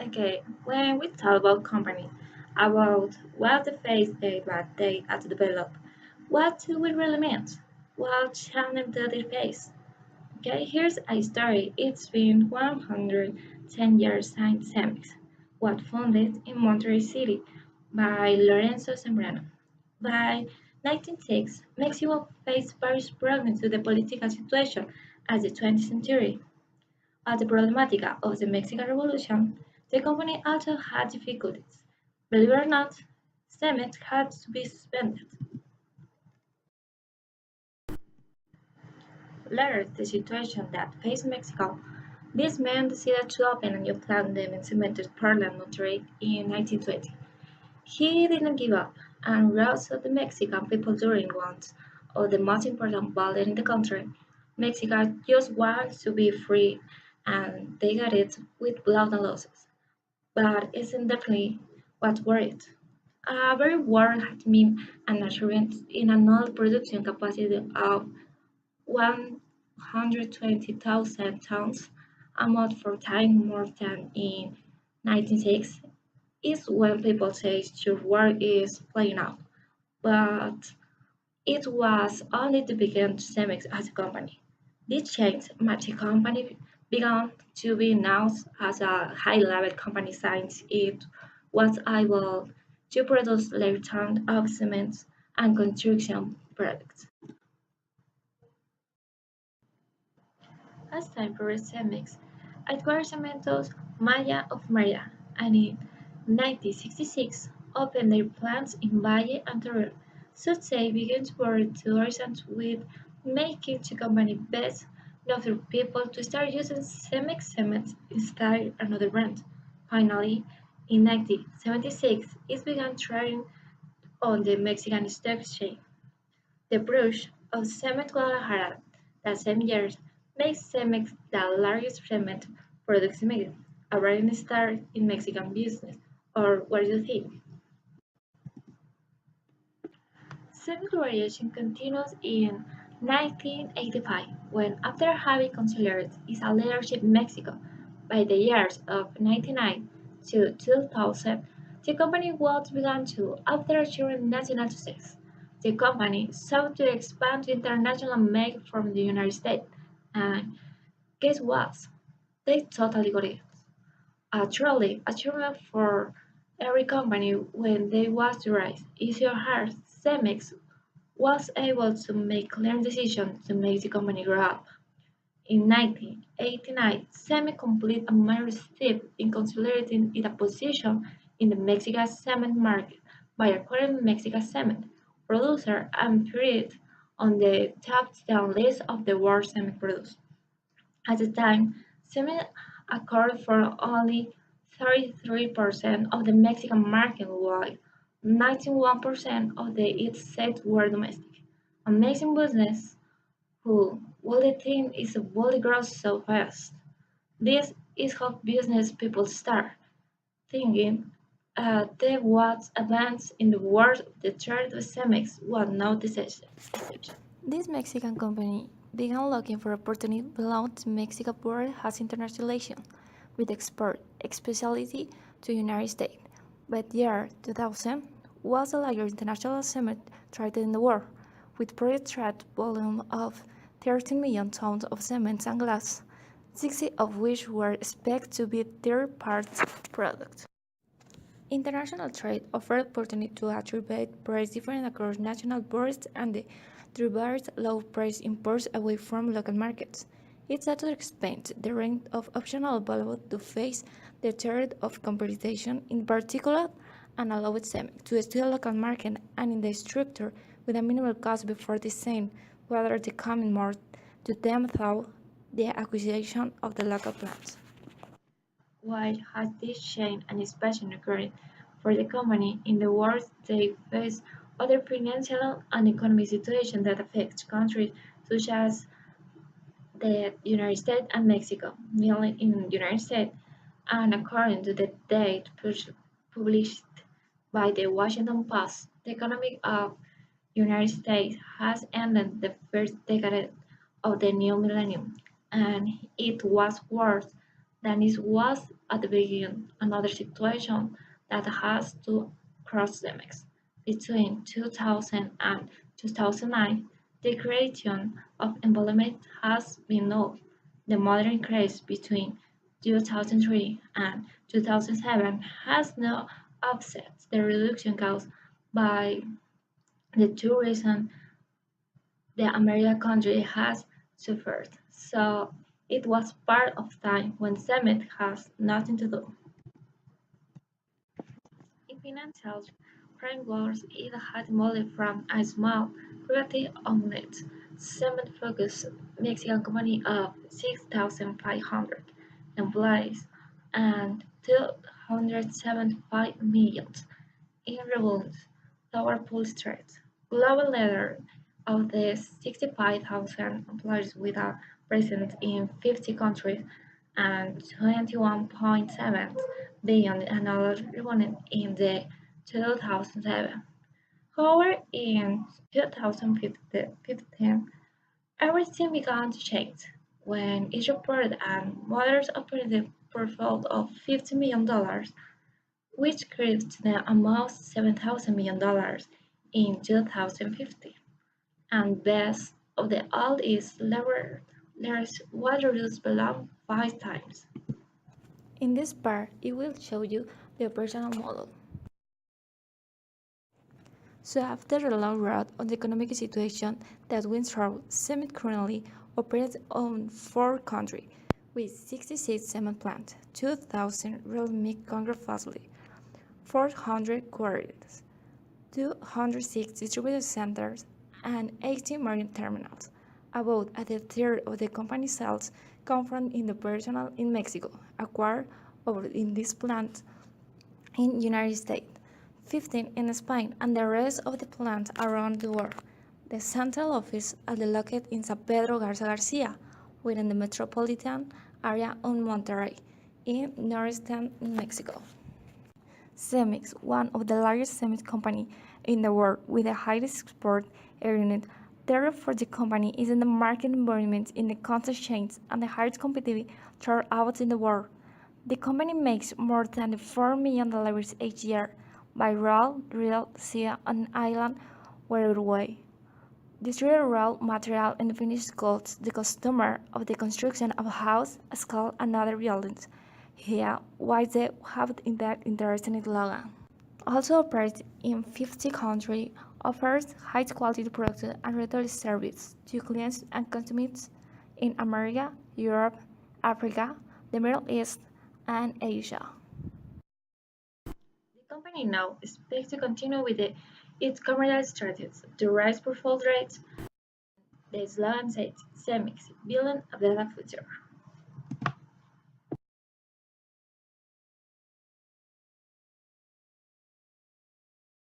Okay, when we talk about company, about what the phase they had to develop, what do we really mean? What challenge do they face? Okay, here's a story. It's been 110 years since Cemex was founded in Monterrey City by Lorenzo Zambrano. By 1906, Mexico faced various problems with the political situation as the 20th century. As the problematic of the Mexican Revolution, the company also had difficulties. Believe it or not, Cemex had to be suspended. Later, the situation that faced Mexico, this man decided to open a new plant in cemented Portland, Monterrey in 1920. He didn't give up and rose of the Mexican people during one of the most important battles in the country. Mexico just wants to be free and they got it with blood and losses. But isn't definitely what worried. A very war had been an achievement in an oil production capacity of 120,000 tons, about 4 times more than in 1906, is when people say your war is playing out. But it was only the beginning to Cemex as a company. This change made the company began to be known as a high-level company since it was able to produce large tons of cement and construction products. As time progressed, Cemex acquired Cementos Maya of Maria and in 1966 opened their plants in Valle and Torreon. Such they began to work tourism with making the company best known for people to start using Cemex cement instead of another brand. Finally, in 1976, it began trading on the Mexican Stock Exchange. The brush of Cement Guadalajara that same year makes Cemex the largest cement producer in Mexico, a rising star in Mexican business. Or what do you think? Cemex variation continues in 1985 when, after having consolidated its leadership in Mexico by the years of 1999 to 2000, the company was began to, after achieving national success. The company sought to expand to international market from the United States, and guess what? They totally got it. Truly achievement for every company when they was to rise. Easier hard, Cemex was able to make clear decisions to make the company grow up. In 1989, Cemex completed a major step in consolidating its position in the Mexican cement market by acquiring Mexican Cement, producer and put it on the top 10 list of the world cement producers. At the time, cement accounted for only 33% of the Mexican market, while 91% of its sales were domestic. Amazing business who would think is able grow so fast. This is how business people start thinking they was advanced in the world of the trade of Cemex was no exception. This Mexican company began looking for opportunities beyond the Mexico border has internationalization, with export, especially to United States. By the year 2000 was the largest international cement trade in the world, with project trade volume of 13 million tons of cement and glass, 60 of which were expected to be third-party products. International trade offered opportunity to attribute price difference across national borders and the reverse low price imports away from local markets. It also expands the range of options available to face the threat of competition, in particular, and allowed them to study local market and in the structure with a minimal cost before design, whether they coming more to them through the acquisition of the local plants. Why has this change and expansion occurred for the company in the world they face other financial and economic situations that affect countries such as the United States and Mexico, mainly in the United States, and according to the date published by the Washington Post, the economy of United States has ended the first decade of the new millennium, and it was worse than it was at the beginning, another situation that has to cross the mix. Between 2000 and 2009, the creation of environment has been null. The modern craze between 2003 and 2007 has now offset the reduction caused by the tourism the American country has suffered. So it was part of time when Summit has nothing to do. In financial frameworks, it had modeled from a small, privately owned, cement-focused Mexican company of 6,500 employees and 275 million in revenues toward Wall Street. Global leader of the 65,000 employees with a presence in 50 countries and 21.7 billion annual revenue in the 2007. However, in 2015, everything began to change when it reported and Motors operated portfolio of $50 million, which grew to the almost $7,000 million in 2015. And best of the all is leverage was reduced below 5 times. In this part, it will show you the operational model. So after the long road on the economic situation that went through, Cement currently operates on 4 countries with 66 cement plants, 2,000 real meat concrete facilities, 400 quarries, 206 distribution centers, and 18 marine terminals. About a third of the company's sales come from in the personnel in Mexico, acquired over in these plants in United States, 15 in Spain, and the rest of the plants around the world. The central office is located in San Pedro Garza Garcia, within the metropolitan area of Monterrey, in northeastern Mexico. Cemex, one of the largest cement companies in the world with the highest export earnings, therefore the company is in the market environment in the constant change and the highest competitive throughout in the world. The company makes more than $4 million each year by rail, sea, and island railway. Distribute raw material and finished goods to the customer of the construction of a house, a school, and other buildings. Here, why they have that interesting slogan. Also operates in 50 countries, offers high quality products and retail service to clients and consumers in America, Europe, Africa, the Middle East, and Asia. The company now expects to continue with its commercial strategies to raise portfolio rates. The slogan says, "Cemex, building a better future."